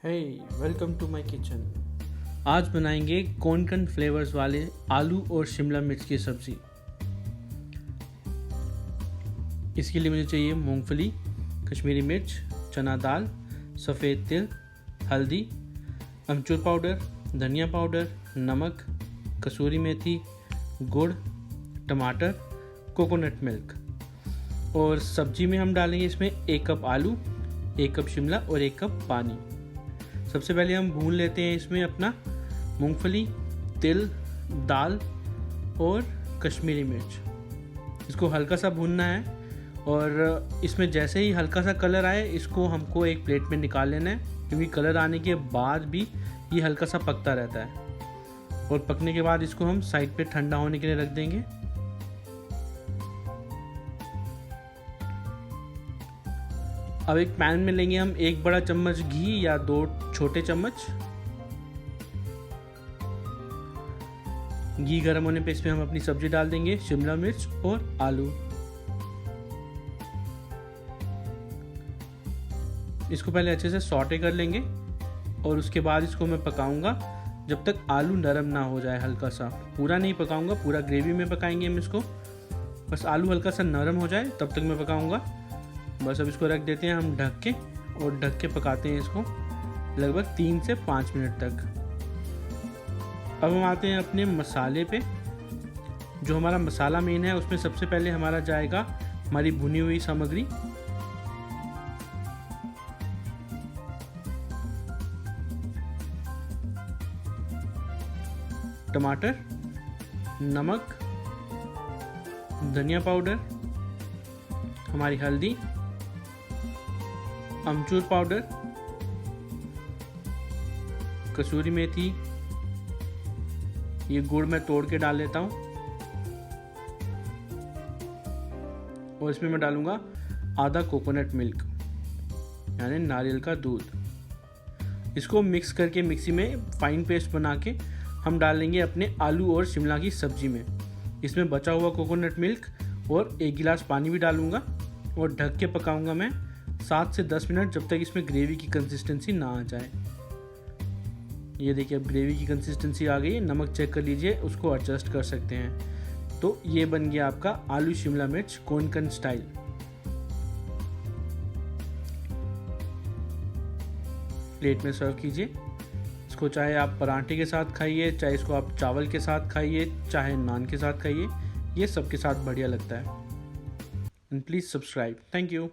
Hey welcome to my kitchen. आज बनाएंगे Konkan flavours वाले आलू और शिमला मिर्च की सब्ज़ी। इसके लिए मुझे चाहिए मूंगफली, कश्मीरी मिर्च, चना दाल, सफ़ेद तिल, हल्दी, अमचूर पाउडर, धनिया पाउडर, नमक, कसूरी मेथी, गुड़, टमाटर, कोकोनट मिल्क। और सब्जी में हम डालेंगे इसमें 1 कप आलू, 1 कप शिमला और 1 कप पानी। सबसे पहले हम भून लेते हैं इसमें अपना मूंगफली, तिल, दाल और कश्मीरी मिर्च। इसको हल्का सा भूनना है और इसमें जैसे ही हल्का सा कलर आए इसको हमको एक प्लेट में निकाल लेना है, क्योंकि कलर आने के बाद भी ये हल्का सा पकता रहता है। और पकने के बाद इसको हम साइड पे ठंडा होने के लिए रख देंगे। अब एक पैन में लेंगे हम 1 बड़ा चम्मच घी या 2 छोटे चम्मच। घी गर्म होने पे इसमें हम अपनी सब्जी डाल देंगे, शिमला मिर्च और आलू। इसको पहले अच्छे से सॉटे कर लेंगे और उसके बाद इसको मैं पकाऊंगा जब तक आलू नरम ना हो जाए। हल्का सा, पूरा नहीं पकाऊंगा, पूरा ग्रेवी में पकाएंगे हम इसको। बस आलू हल्का सा नरम हो जाए तब तक मैं पकाऊंगा। बस अब इसको रख देते हैं हम ढक के और ढक के पकाते हैं इसको लगभग 3 से 5 मिनट तक। अब हम आते हैं अपने मसाले पे। जो हमारा मसाला मेन है उसमें सबसे पहले हमारा जाएगा हमारी भुनी हुई सामग्री, टमाटर, नमक, धनिया पाउडर, हमारी हल्दी, अमचूर पाउडर, कसूरी मेथी, ये गुड़ मैं तोड़ के डाल लेता हूँ। और इसमें मैं डालूंगा आधा कोकोनट मिल्क यानी नारियल का दूध। इसको मिक्स करके मिक्सी में फाइन पेस्ट बना के हम डालेंगे अपने आलू और शिमला की सब्जी में। इसमें बचा हुआ कोकोनट मिल्क और 1 गिलास पानी भी डालूंगा और ढक के पकाऊंगा मैं 7 से 10 मिनट, जब तक इसमें ग्रेवी की कंसिस्टेंसी ना आ जाए। ये देखिए अब ग्रेवी की कंसिस्टेंसी आ गई है। नमक चेक कर लीजिए, उसको एडजस्ट कर सकते हैं। तो ये बन गया आपका आलू शिमला मिर्च कोंकण स्टाइल। प्लेट में सर्व कीजिए। इसको चाहे आप पराठे के साथ खाइए, चाहे इसको आप चावल के साथ खाइए, चाहे नान के साथ खाइए, ये सबके साथ बढ़िया लगता है। And please subscribe. Thank you.